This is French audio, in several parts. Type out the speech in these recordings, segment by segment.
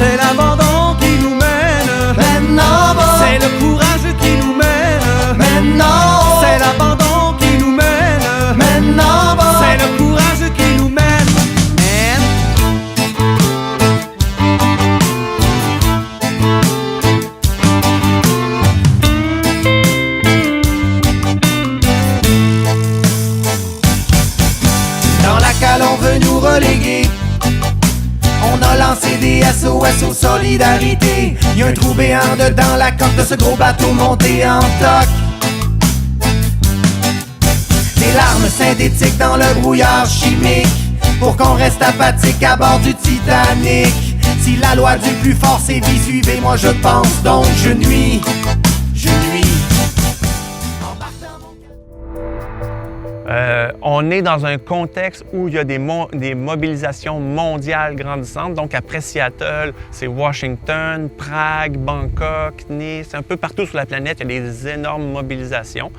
C'est l'abandon qui nous mène. Maintenant va. C'est le courage qui nous mène. Maintenant. C'est l'abandon qui nous mène. Maintenant va. C'est le courage qui nous mène. Dans la cale on veut nous reléguer. On a lancé des SOS aux solidarités. Y'a un trou béant dedans la coque de ce gros bateau monté en toc. Des larmes synthétiques dans le brouillard chimique pour qu'on reste apathique à bord du Titanic. Si la loi du plus fort sévit, suivez-moi je pense donc je nuis. On est dans un contexte où il y a des mobilisations mondiales grandissantes. Donc, après Seattle, c'est Washington, Prague, Bangkok, Nice, un peu partout sur la planète, il y a des énormes mobilisations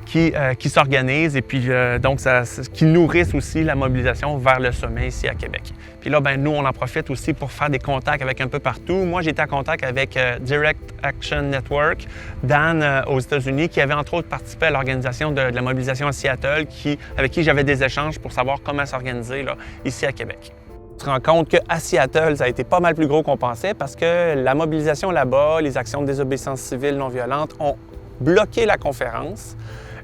qui s'organisent et puis donc qui nourrissent aussi la mobilisation vers le sommet ici à Québec. Puis là, nous, on en profite aussi pour faire des contacts avec un peu partout. Moi, j'ai été en contact avec Direct Action Network, Dan aux États-Unis, qui avait entre autres participé à l'organisation de la mobilisation à Seattle, avec qui j'avais des échanges pour savoir comment s'organiser là, ici à Québec. On se rend compte qu'à Seattle, ça a été pas mal plus gros qu'on pensait parce que la mobilisation là-bas, les actions de désobéissance civile non violente ont bloqué la conférence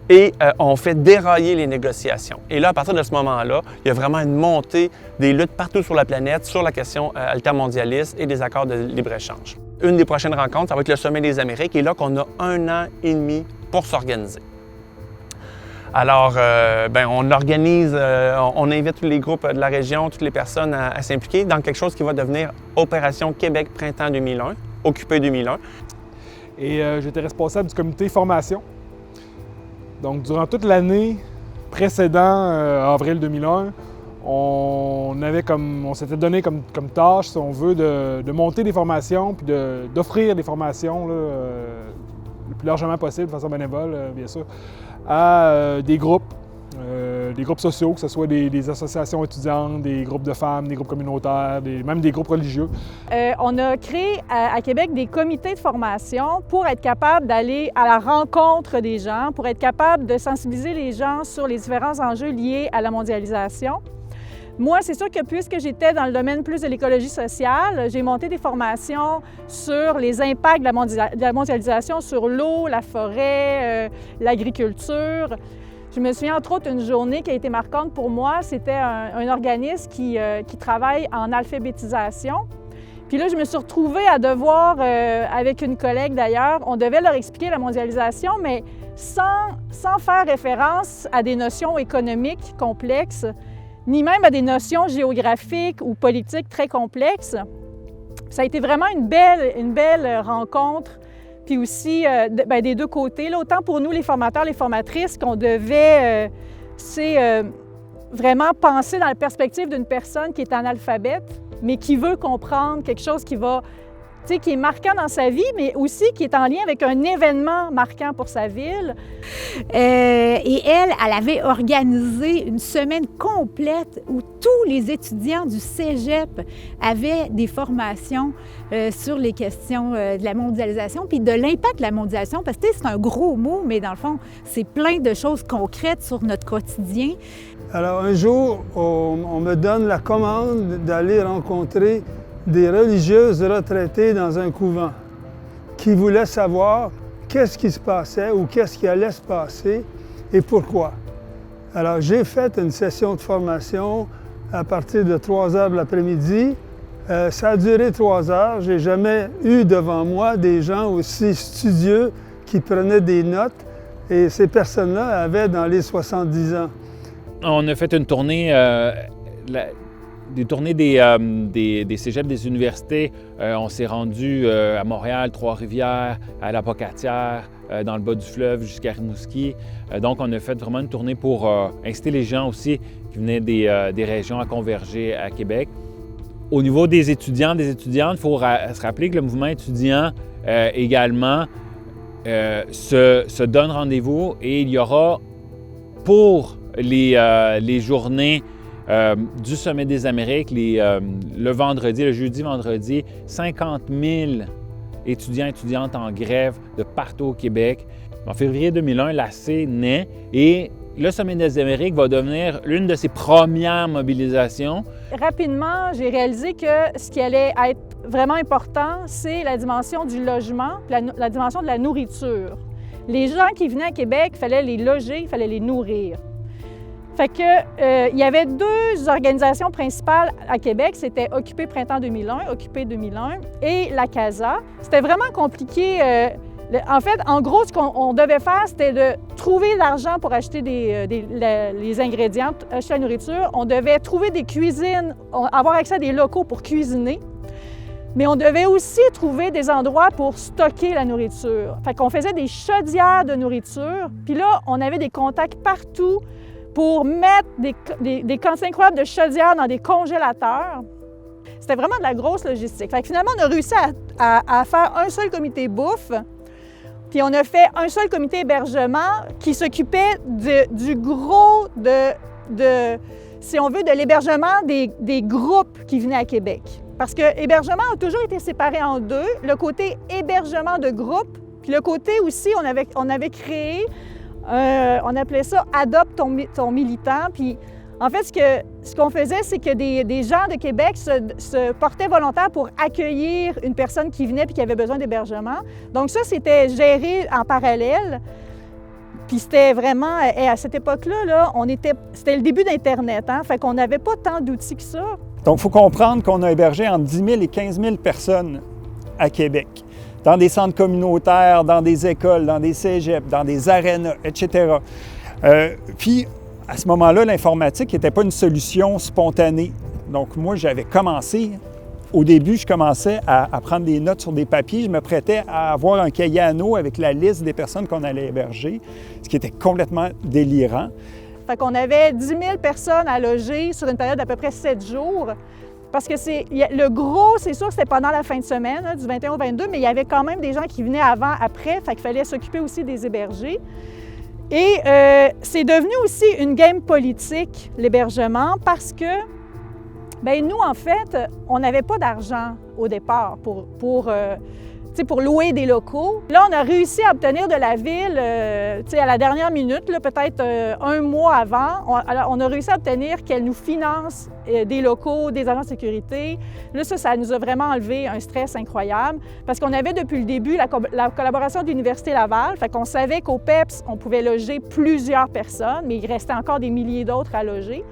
et ont fait dérailler les négociations. Et là, à partir de ce moment-là, il y a vraiment une montée des luttes partout sur la planète sur la question altermondialiste et des accords de libre-échange. Une des prochaines rencontres, ça va être le Sommet des Amériques et là qu'on a 1 an et demi pour s'organiser. Alors, on organise, on invite tous les groupes de la région, toutes les personnes à s'impliquer dans quelque chose qui va devenir Opération Québec Printemps 2001, Occupé 2001. Et j'étais responsable du comité formation. Donc, durant toute l'année précédant avril 2001, on s'était donné comme tâche, si on veut, de monter des formations puis d'offrir des formations là, le plus largement possible, de façon bénévole, bien sûr, à des groupes sociaux, que ce soit des associations étudiantes, des groupes de femmes, des groupes communautaires, même des groupes religieux. On a créé à Québec des comités de formation pour être capable d'aller à la rencontre des gens, pour être capable de sensibiliser les gens sur les différents enjeux liés à la mondialisation. Moi, c'est sûr que puisque j'étais dans le domaine plus de l'écologie sociale, j'ai monté des formations sur les impacts de la mondialisation sur l'eau, la forêt, l'agriculture. Je me souviens entre autres une journée qui a été marquante pour moi, c'était un organisme qui travaille en alphabétisation. Puis là, je me suis retrouvée à devoir, avec une collègue d'ailleurs, on devait leur expliquer la mondialisation, mais sans faire référence à des notions économiques complexes, ni même à des notions géographiques ou politiques très complexes. Ça a été vraiment une belle rencontre. Puis aussi, des deux côtés, là, autant pour nous, les formateurs, les formatrices, qu'on devait vraiment penser dans la perspective d'une personne qui est analphabète, mais qui veut comprendre quelque chose qui est marquant dans sa vie, mais aussi qui est en lien avec un événement marquant pour sa ville. Et elle avait organisé une semaine complète où tous les étudiants du cégep avaient des formations sur les questions de la mondialisation, puis de l'impact de la mondialisation, parce que c'est un gros mot, mais dans le fond, c'est plein de choses concrètes sur notre quotidien. Alors un jour, on me donne la commande d'aller rencontrer des religieuses retraitées dans un couvent qui voulaient savoir qu'est-ce qui se passait ou qu'est-ce qui allait se passer et pourquoi. Alors, j'ai fait une session de formation à partir de 3 heures de l'après-midi. Ça a duré 3 heures. J'ai jamais eu devant moi des gens aussi studieux qui prenaient des notes et ces personnes-là avaient dans les 70 ans. On a fait une tournée des tournées des cégeps, des universités. On s'est rendu à Montréal, Trois-Rivières, à la Pocatière, dans le bas du fleuve jusqu'à Rimouski. Donc, on a fait vraiment une tournée pour inciter les gens aussi qui venaient des régions à converger à Québec. Au niveau des étudiants, des étudiantes, il faut se rappeler que le mouvement étudiant également se donne rendez-vous et il y aura pour les journées du Sommet des Amériques, le jeudi-vendredi, 50 000 étudiants et étudiantes en grève de partout au Québec. En février 2001, l'AC naît et le Sommet des Amériques va devenir l'une de ses premières mobilisations. Rapidement, j'ai réalisé que ce qui allait être vraiment important, c'est la dimension du logement, la dimension de la nourriture. Les gens qui venaient à Québec, il fallait les loger, il fallait les nourrir. Fait que, il y avait deux organisations principales à Québec, c'était Occupé Printemps 2001, Occupé 2001 et la CASA. C'était vraiment compliqué. En fait, en gros, ce qu'on devait faire, c'était de trouver l'argent pour acheter les ingrédients, acheter la nourriture. On devait trouver des cuisines, avoir accès à des locaux pour cuisiner. Mais on devait aussi trouver des endroits pour stocker la nourriture. Fait qu'on faisait des chaudières de nourriture. Puis là, on avait des contacts partout pour mettre des quantités incroyables de chaudières dans des congélateurs. C'était vraiment de la grosse logistique. Fait que finalement, on a réussi à faire un seul comité bouffe. Puis on a fait un seul comité hébergement qui s'occupait du gros si on veut, de l'hébergement des groupes qui venaient à Québec. Parce que hébergement a toujours été séparé en deux, le côté hébergement de groupe, puis le côté aussi, on avait créé, on appelait ça « Adopte ton militant ». Puis en fait, ce qu'on faisait, c'est que des gens de Québec se portaient volontaires pour accueillir une personne qui venait et qui avait besoin d'hébergement. Donc ça, c'était géré en parallèle. Puis c'était vraiment, à cette époque-là, c'était le début d'Internet, hein? Fait qu'on n'avait pas tant d'outils que ça. Donc, il faut comprendre qu'on a hébergé entre 10 000 et 15 000 personnes à Québec, dans des centres communautaires, dans des écoles, dans des cégeps, dans des arénas, etc. Puis, à ce moment-là, l'informatique n'était pas une solution spontanée. Donc, moi, j'avais commencé, au début, je commençais à prendre des notes sur des papiers. Je me prêtais à avoir un cahier à notes avec la liste des personnes qu'on allait héberger, ce qui était complètement délirant. Fait qu'on avait 10 000 personnes à loger sur une période d'à peu près 7 jours. Parce que le gros, c'est sûr que c'était pendant la fin de semaine, du 21 au 22, mais il y avait quand même des gens qui venaient avant, après, fait qu'il fallait s'occuper aussi des hébergés. Et c'est devenu aussi une game politique, l'hébergement, parce que, bien, nous, en fait, on n'avait pas d'argent au départ pour louer des locaux. Là, on a réussi à obtenir de la ville, à la dernière minute, peut-être un mois avant, on a réussi à obtenir qu'elle nous finance des locaux, des agents de sécurité. Là, ça nous a vraiment enlevé un stress incroyable parce qu'on avait depuis le début la collaboration de l'Université Laval, fait qu'on savait qu'au PEPS, on pouvait loger plusieurs personnes, mais il restait encore des milliers d'autres à loger.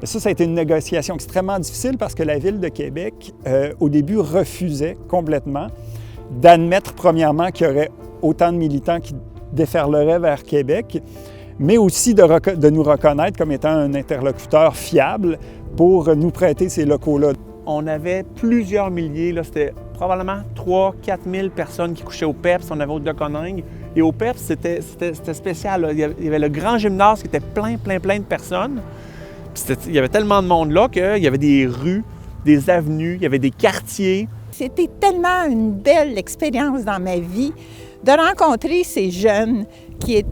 Ça a été une négociation extrêmement difficile parce que la Ville de Québec, au début, refusait complètement d'admettre, premièrement, qu'il y aurait autant de militants qui déferleraient vers Québec, mais aussi de nous reconnaître comme étant un interlocuteur fiable pour nous prêter ces locaux-là. On avait plusieurs milliers, c'était probablement 3 000 à 4 000 personnes qui couchaient au PEPS, on avait au Deconingue. Et au PEPS, c'était spécial, là. Il y avait le grand gymnase qui était plein de personnes. Il y avait tellement de monde là qu'il y avait des rues, des avenues, il y avait des quartiers. C'était tellement une belle expérience dans ma vie de rencontrer ces jeunes qui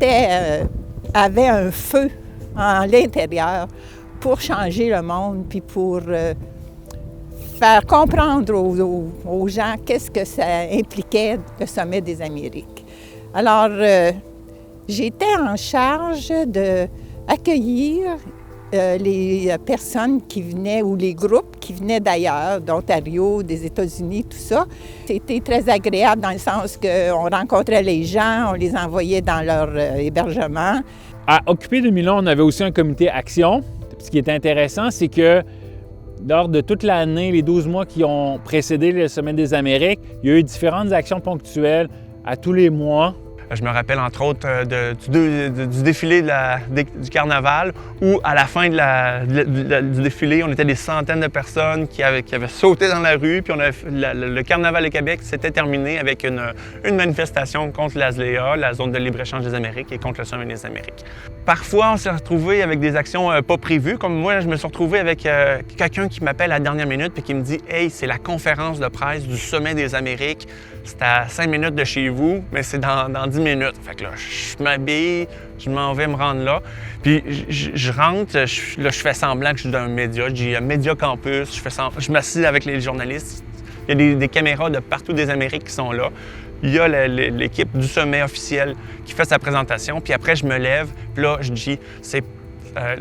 avaient un feu en l'intérieur pour changer le monde puis pour faire comprendre aux gens qu'est-ce que ça impliquait le Sommet des Amériques. Alors, j'étais en charge d'accueillir les personnes qui venaient ou les groupes qui venaient d'ailleurs, d'Ontario, des États-Unis, tout ça. C'était très agréable dans le sens qu'on rencontrait les gens, on les envoyait dans leur hébergement. À Occupé 2001, on avait aussi un comité action. Ce qui est intéressant, c'est que lors de toute l'année, les 12 mois qui ont précédé le Sommet des Amériques, il y a eu différentes actions ponctuelles à tous les mois. Je me rappelle entre autres du défilé du carnaval où à la fin du défilé, on était des centaines de personnes qui avaient sauté dans la rue. Puis le carnaval de Québec s'était terminé avec une manifestation contre l'ASLEA, la zone de libre-échange des Amériques, et contre le Sommet des Amériques. Parfois, on s'est retrouvé avec des actions pas prévues. Comme moi, je me suis retrouvé avec quelqu'un qui m'appelle à la dernière minute et qui me dit « Hey, c'est la conférence de presse du Sommet des Amériques. C'est à 5 minutes de chez vous, mais c'est dans 10 minutes. » Fait que là, je m'habille, je m'en vais me rendre là. Puis je rentre, je fais semblant que je suis dans un média. Je dis « Média Campus », je m'assieds avec les journalistes. Il y a des caméras de partout des Amériques qui sont là. Il y a l'équipe du sommet officiel qui fait sa présentation, puis après, je me lève, puis là, je dis,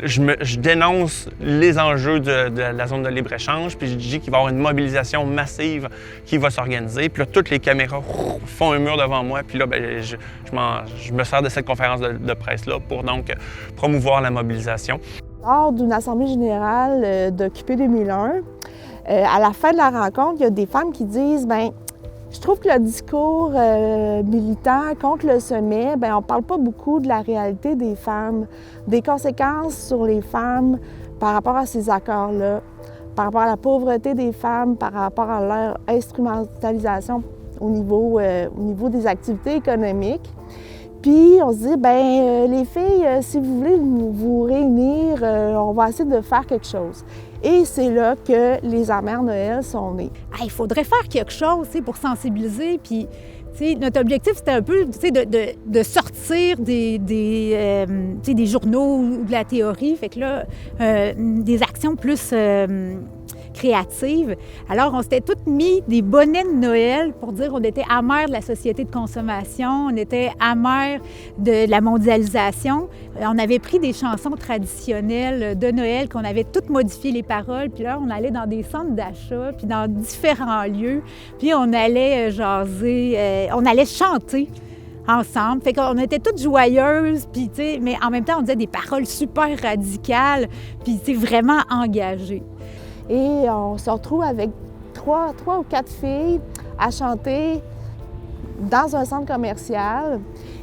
je dénonce les enjeux de la zone de libre-échange, puis je dis qu'il va y avoir une mobilisation massive qui va s'organiser, puis là, toutes les caméras font un mur devant moi, puis là, ben, je me sers de cette conférence de presse-là pour donc promouvoir la mobilisation. Lors d'une assemblée générale d'Occupé 2001, à la fin de la rencontre, il y a des femmes qui disent, bien, je trouve que le discours militant contre le sommet, bien, on ne parle pas beaucoup de la réalité des femmes, des conséquences sur les femmes par rapport à ces accords-là, par rapport à la pauvreté des femmes, par rapport à leur instrumentalisation au niveau des activités économiques. Puis on se dit, bien, les filles, si vous voulez vous réunir, on va essayer de faire quelque chose. Et c'est là que les Amères Noël sont nées. Il faudrait faire quelque chose pour sensibiliser. Puis, notre objectif, c'était un peu de sortir des journaux ou de la théorie. Fait que là, des actions plus créatives. Alors, on s'était toutes mis des bonnets de Noël pour dire qu'on était amers de la société de consommation, on était amers de la mondialisation. On avait pris des chansons traditionnelles de Noël, qu'on avait toutes modifié les paroles, puis là, on allait dans des centres d'achat, puis dans différents lieux, puis on allait jaser, on allait chanter ensemble. Fait qu'on était toutes joyeuses, puis mais en même temps, on disait des paroles super radicales, puis vraiment engagées. Et on se retrouve avec trois ou quatre filles à chanter dans un centre commercial.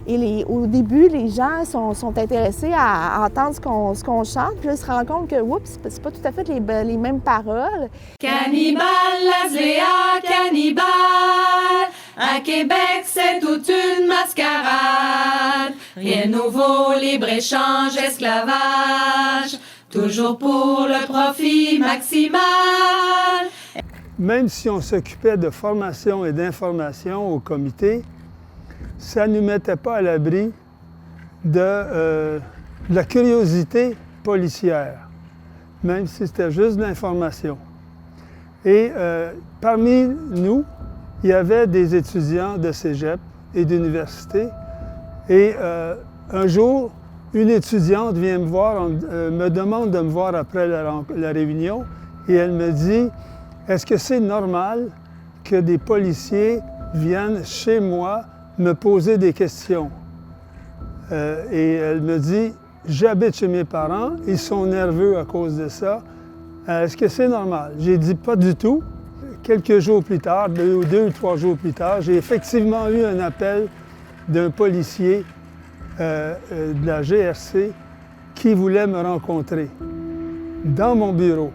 Et au début, les gens sont intéressés à entendre ce qu'on chante. Puis là, ils se rendent compte que, oups, c'est pas tout à fait les mêmes paroles. Cannibale, Lazléa, cannibale, à Québec, c'est toute une mascarade. Rien de nouveau, libre-échange, esclavage. Toujours pour le profit maximal. Même si on s'occupait de formation et d'information au comité, ça ne nous mettait pas à l'abri de la curiosité policière, même si c'était juste de l'information. Et parmi nous, il y avait des étudiants de cégep et d'université. Et un jour, une étudiante vient me voir, me demande de me voir après la réunion et elle me dit « Est-ce que c'est normal que des policiers viennent chez moi me poser des questions? » Et elle me dit « J'habite chez mes parents, ils sont nerveux à cause de ça. Est-ce que c'est normal? » J'ai dit « Pas du tout. » Quelques jours plus tard, 2 ou 3 jours plus tard, j'ai effectivement eu un appel d'un policier de la GRC qui voulait me rencontrer dans mon bureau.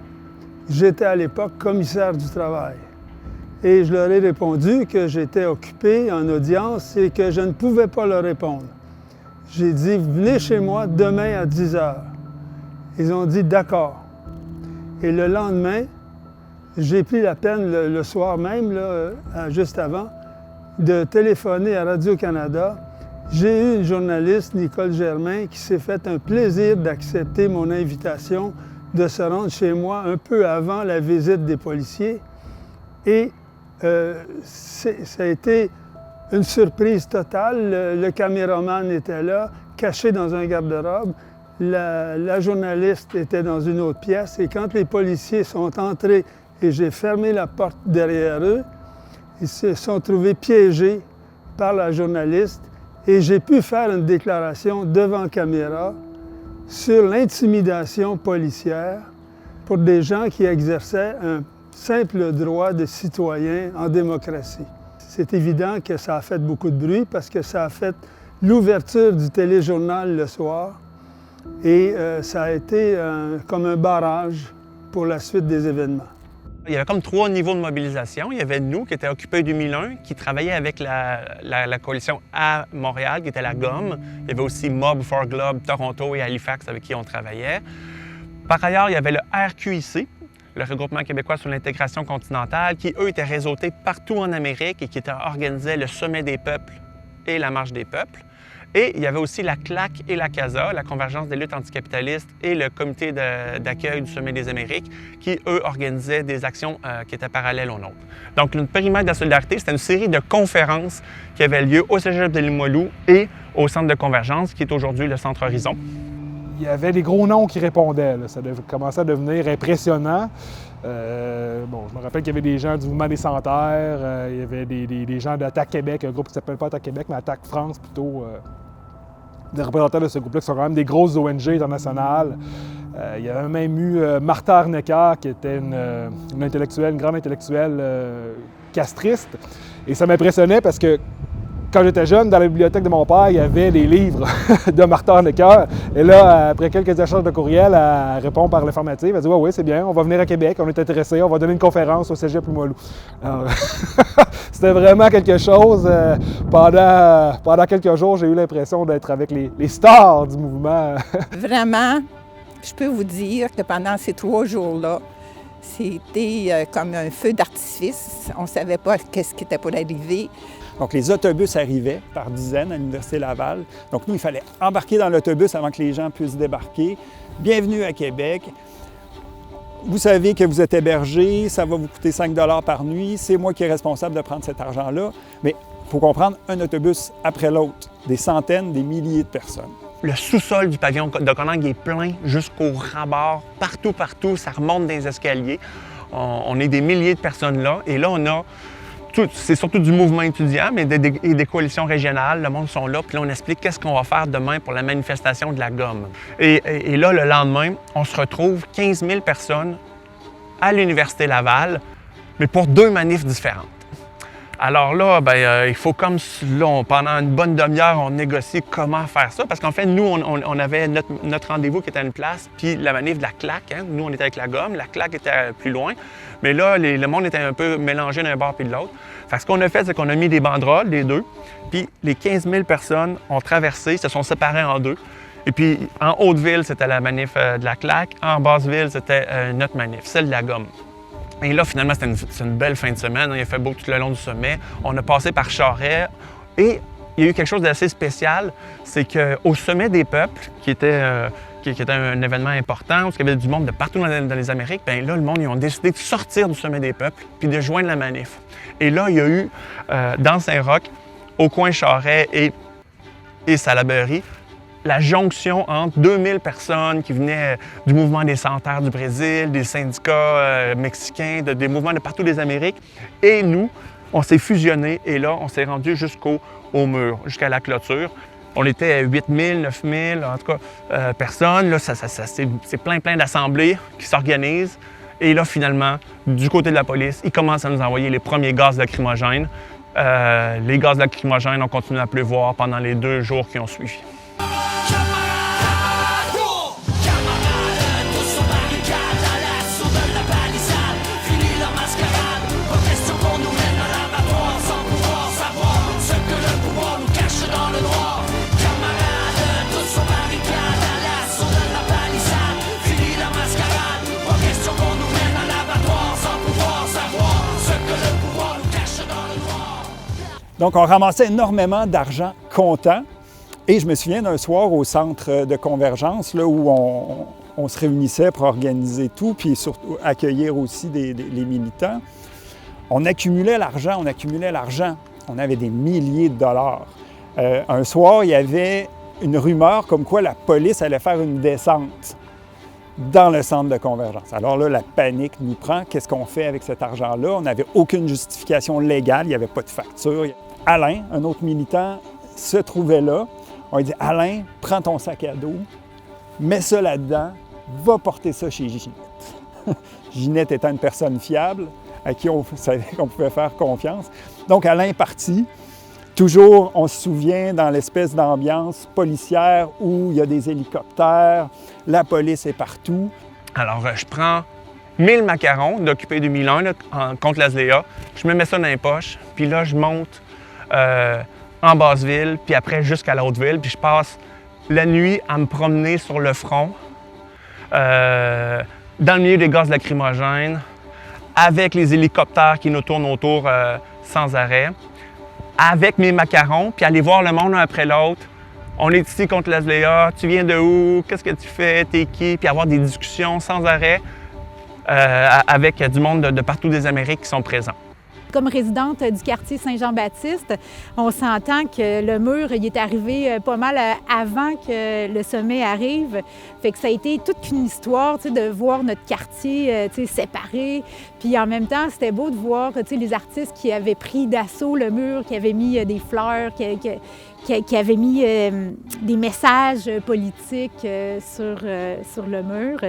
J'étais à l'époque commissaire du travail et je leur ai répondu que j'étais occupé en audience et que je ne pouvais pas leur répondre. J'ai dit « Venez chez moi demain à 10 h. » Ils ont dit « D'accord. » Et le lendemain, j'ai pris la peine le soir même, là, juste avant, de téléphoner à Radio-Canada. J'ai eu une journaliste, Nicole Germain, qui s'est fait un plaisir d'accepter mon invitation de se rendre chez moi un peu avant la visite des policiers. Et ça a été une surprise totale. Le caméraman était là, caché dans un garde-robe. La journaliste était dans une autre pièce. Et quand les policiers sont entrés et j'ai fermé la porte derrière eux, ils se sont trouvés piégés par la journaliste. Et j'ai pu faire une déclaration devant caméra sur l'intimidation policière pour des gens qui exerçaient un simple droit de citoyen en démocratie. C'est évident que ça a fait beaucoup de bruit parce que ça a fait l'ouverture du téléjournal le soir et ça a été comme un barrage pour la suite des événements. Il y avait comme 3 niveaux de mobilisation. Il y avait nous, qui étaient Occupy 2001, qui travaillaient avec la coalition à Montréal, qui était la GOM. Il y avait aussi Mob for Globe, Toronto et Halifax, avec qui on travaillait. Par ailleurs, il y avait le RQIC, le Regroupement québécois sur l'intégration continentale, qui, eux, étaient réseautés partout en Amérique et qui organisaient le Sommet des peuples et la Marche des peuples. Et il y avait aussi la CLAC et la CASA, la Convergence des luttes anticapitalistes, et le Comité d'accueil du Sommet des Amériques, qui, eux, organisaient des actions qui étaient parallèles aux nôtres. Donc, le périmètre de la solidarité, c'était une série de conférences qui avaient lieu au Cégep de Limoilou et au Centre de convergence, qui est aujourd'hui le Centre Horizon. Il y avait des gros noms qui répondaient. Là. Ça commençait à devenir impressionnant. Je me rappelle qu'il y avait des gens du Mouvement des Sans-Terre, il y avait des gens d'Attaque Québec, un groupe qui ne s'appelle pas Attaque Québec, mais Attaque France plutôt. Des représentants de ce groupe-là qui sont quand même des grosses ONG internationales. Il y avait même eu Martha Arnecker, qui était une intellectuelle, une grande intellectuelle castriste. Et ça m'impressionnait parce que quand j'étais jeune, dans la bibliothèque de mon père, il y avait les livres de Martha Arnecker. Et là, après quelques échanges de courriel, elle répond par l'informative. Elle dit « Oui, c'est bien, on va venir à Québec, on est intéressés, on va donner une conférence au Cégep Limoilou. » C'était vraiment quelque chose. Pendant quelques jours, j'ai eu l'impression d'être avec les stars du mouvement. Vraiment, je peux vous dire que pendant ces 3 jours-là, c'était comme un feu d'artifice. On ne savait pas qu'est-ce qui était pour arriver. Donc, les autobus arrivaient par dizaines à l'Université Laval. Donc, nous, il fallait embarquer dans l'autobus avant que les gens puissent débarquer. Bienvenue à Québec. Vous savez que vous êtes hébergé, ça va vous coûter 5 $ par nuit. C'est moi qui est responsable de prendre cet argent-là. Mais il faut comprendre, un autobus après l'autre, des centaines, des milliers de personnes. Le sous-sol du pavillon de Coningue est plein jusqu'au ras-bord. Partout, ça remonte dans les escaliers. On est des milliers de personnes là. Et là, on a... C'est surtout du mouvement étudiant, mais des coalitions régionales. Le monde sont là, puis là, on explique qu'est-ce qu'on va faire demain pour la manifestation de la GOM. Et là, le lendemain, on se retrouve 15 000 personnes à l'Université Laval, mais pour 2 manifs différentes. Alors là, il faut comme là, pendant une bonne demi-heure, on négocie comment faire ça. Parce qu'en fait, nous, on avait notre rendez-vous qui était à une place, puis la manif de la CLAC, hein, nous, on était avec la GOM, la CLAC était plus loin. Mais là, le monde était un peu mélangé d'un bord puis de l'autre. Fait que ce qu'on a fait, c'est qu'on a mis des banderoles, les deux, puis les 15 000 personnes ont traversé, se sont séparées en 2. Et puis, en Haute-Ville, c'était la manif de la CLAC. En Basse-Ville, c'était notre manif, celle de la GOM. Et là, finalement, c'était une belle fin de semaine. Il a fait beau tout le long du sommet. On a passé par Charest. Et il y a eu quelque chose d'assez spécial. C'est qu'au Sommet des peuples, qui était un événement important, où il y avait du monde de partout dans les Amériques, bien là, le monde, ils ont décidé de sortir du Sommet des peuples puis de joindre la manif. Et là, il y a eu, dans Saint-Roch, au coin Charest et Salaberry, la jonction entre 2000 personnes qui venaient du mouvement des Sans-Terre du Brésil, des syndicats mexicains, des mouvements de partout des Amériques. Et nous, on s'est fusionnés et là, on s'est rendu jusqu'au mur, jusqu'à la clôture. On était 8000, 9000, en tout cas, personnes. Là, c'est plein d'assemblées qui s'organisent. Et là, finalement, du côté de la police, ils commencent à nous envoyer les premiers gaz lacrymogènes. Les gaz lacrymogènes ont continué à pleuvoir pendant les 2 jours qui ont suivi. Donc, on ramassait énormément d'argent comptant. Et je me souviens d'un soir au centre de convergence, là, où on se réunissait pour organiser tout, puis surtout accueillir aussi les militants. On accumulait l'argent. On avait des milliers de dollars. Un soir, il y avait une rumeur comme quoi la police allait faire une descente dans le centre de convergence. Alors là, la panique nous prend. Qu'est-ce qu'on fait avec cet argent-là? On n'avait aucune justification légale, il n'y avait pas de facture. Alain, un autre militant, se trouvait là. On lui dit « Alain, prends ton sac à dos, mets ça là-dedans, va porter ça chez Ginette. » Ginette étant une personne fiable, à qui on savait qu'on pouvait faire confiance. Donc Alain est parti. Toujours, on se souvient, dans l'espèce d'ambiance policière où il y a des hélicoptères, la police est partout. Alors, je prends 1000 macarons d'Occupé 2001 là, contre la SDA. Je me mets ça dans les poches, puis là, je monte en Basse-Ville, puis après jusqu'à la Haute-Ville, puis je passe la nuit à me promener sur le front, dans le milieu des gaz lacrymogènes, avec les hélicoptères qui nous tournent autour sans arrêt, avec mes macarons, puis aller voir le monde un après l'autre. On est ici contre la SDA, tu viens de où, qu'est-ce que tu fais, t'es qui, puis avoir des discussions sans arrêt avec du monde de partout des Amériques qui sont présents. Comme résidente du quartier Saint-Jean-Baptiste, on s'entend que le mur il est arrivé pas mal avant que le sommet arrive. Fait que ça a été toute une histoire de voir notre quartier séparé. Puis en même temps, c'était beau de voir les artistes qui avaient pris d'assaut le mur, qui avaient mis des fleurs, qui avaient mis des messages politiques sur le mur.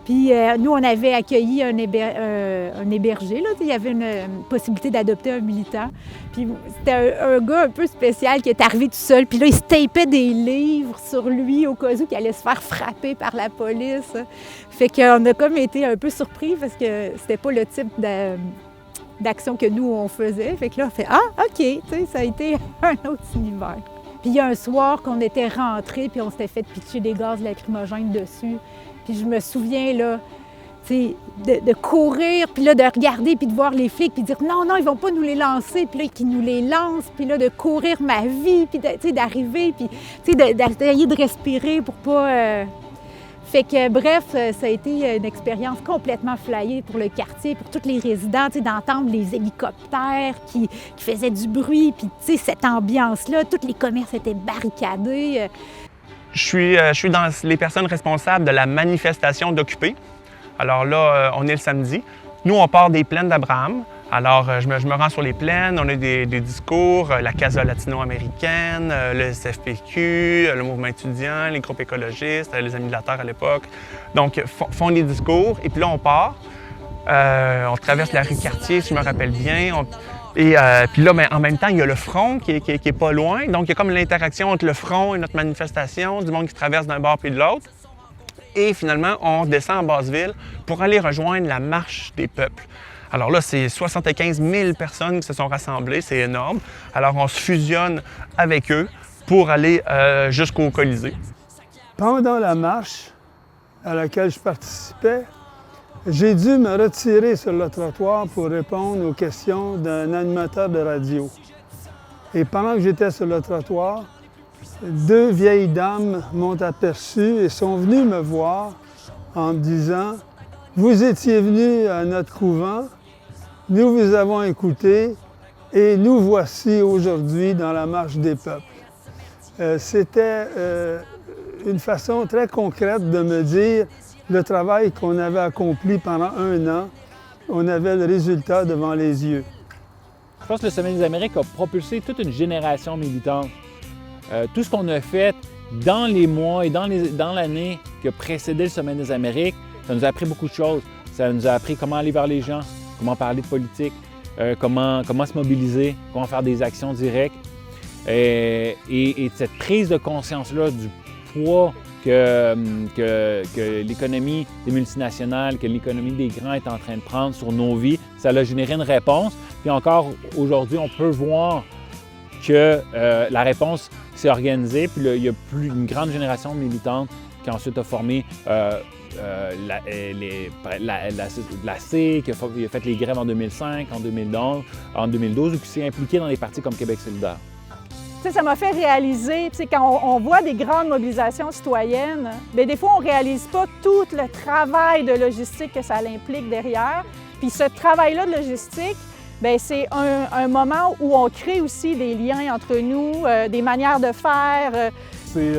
Puis nous, on avait accueilli un hébergé. Là. Il y avait une possibilité d'adopter un militant. Puis c'était un gars un peu spécial qui est arrivé tout seul. Puis là, il se tapait des livres sur lui au cas où qu'il allait se faire frapper par la police. Fait qu'on a comme été un peu surpris parce que c'était pas le type d'action que nous, on faisait. Fait que là, on fait « Ah, OK! » Ça a été un autre univers. Puis il y a un soir qu'on était rentrés, puis on s'était fait pitcher des gaz lacrymogènes dessus. Puis je me souviens, là, de courir, puis là, de regarder, puis de voir les flics, puis de dire « Non, non, ils vont pas nous les lancer. » Puis là, qu'ils nous les lancent, puis là, de courir ma vie, puis d'arriver, puis d'essayer de respirer pour pas... Fait que, bref, ça a été une expérience complètement flyée pour le quartier, pour tous les résidents, d'entendre les hélicoptères qui faisaient du bruit, puis cette ambiance-là, tous les commerces étaient barricadés. Je suis dans les personnes responsables de la manifestation d'Occupé. Alors là, on est le samedi. Nous, on part des plaines d'Abraham. Alors, je me rends sur les plaines, on a des discours, la Casa latino-américaine, le SFPQ, le mouvement étudiant, les groupes écologistes, les Amis de la Terre à l'époque. Donc, font des discours, et puis là, on part. On traverse la rue Cartier, si je me rappelle bien. Puis là, ben, en même temps, il y a le front qui est pas loin. Donc, il y a comme l'interaction entre le front et notre manifestation, du monde qui traverse d'un bord puis de l'autre. Et finalement, on descend en Basse-Ville pour aller rejoindre la Marche des peuples. Alors là, c'est 75 000 personnes qui se sont rassemblées, c'est énorme. Alors on se fusionne avec eux pour aller jusqu'au Colisée. Pendant la marche à laquelle je participais, j'ai dû me retirer sur le trottoir pour répondre aux questions d'un animateur de radio. Et pendant que j'étais sur le trottoir, 2 vieilles dames m'ont aperçu et sont venues me voir en me disant « Vous étiez venus à notre couvent, nous vous avons écouté et nous voici aujourd'hui dans la Marche des peuples. » C'était une façon très concrète de me dire le travail qu'on avait accompli pendant 1 an, on avait le résultat devant les yeux. Je pense que le Sommet des Amériques a propulsé toute une génération militante. Tout ce qu'on a fait dans les mois et dans l'année qui a précédé le Sommet des Amériques, ça nous a appris beaucoup de choses. Ça nous a appris comment aller vers les gens, comment parler de politique, comment se mobiliser, comment faire des actions directes. Et cette prise de conscience-là du poids que l'économie des multinationales, que l'économie des grands est en train de prendre sur nos vies, ça a généré une réponse. Puis encore aujourd'hui, on peut voir que la réponse s'est organisée, puis il y a une grande génération militante qui ensuite a formé la C, qui a fait les grèves en 2005, en 2012, ou qui s'est impliqué dans des partis comme Québec solidaire. Ça m'a fait réaliser, quand on voit des grandes mobilisations citoyennes, bien, des fois, on ne réalise pas tout le travail de logistique que ça implique derrière. Puis ce travail-là de logistique, bien, c'est un moment où on crée aussi des liens entre nous, des manières de faire. C'est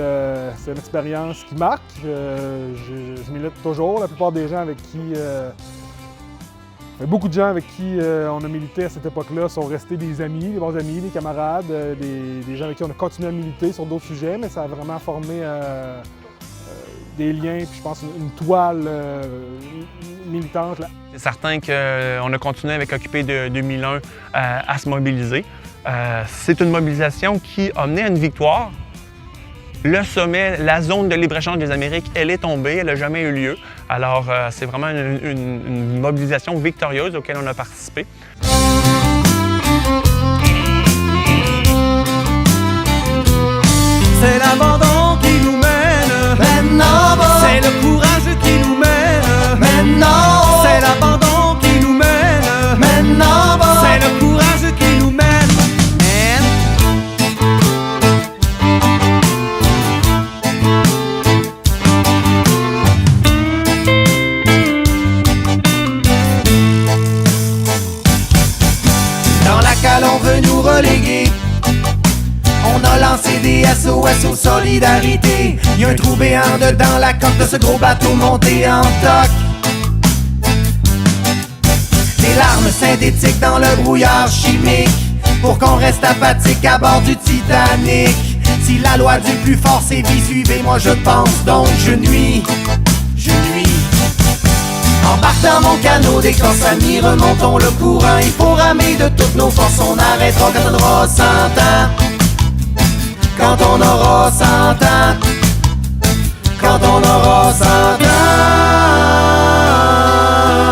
une expérience qui marque. Je milite toujours. La plupart des gens avec qui... beaucoup de gens avec qui on a milité à cette époque-là sont restés des amis, des bons amis, des camarades, des gens avec qui on a continué à militer sur d'autres sujets, mais ça a vraiment formé des liens, puis je pense une toile militante. C'est certain qu'on a continué avec Occupé de 2001 à se mobiliser. C'est une mobilisation qui a mené à une victoire. Le sommet, la zone de libre-échange des Amériques, elle est tombée, elle n'a jamais eu lieu. Alors, c'est vraiment une mobilisation victorieuse auquel on a participé. C'est l'abandon qui nous mène. Maintenant, C'est le courage qui nous mène. maintenant, C'est l'abandon qui nous mène. maintenant, C'est le courage qui nous mène. Dans laquelle on veut nous reléguer. On a lancé des SOS aux solidarités. Y a un trou béant dedans la coque de ce gros bateau monté en toc. Des larmes synthétiques dans le brouillard chimique pour qu'on reste apathique à bord du Titanic. Si la loi du plus fort sévit, suivez-moi je pense, donc je nuis. Embarque dans mon canot, des corps amis, remontons le courant. Il faut ramer de toutes nos forces, on arrêtera quand on aura 100 ans. Quand on aura 100 ans. Quand on aura 100 ans.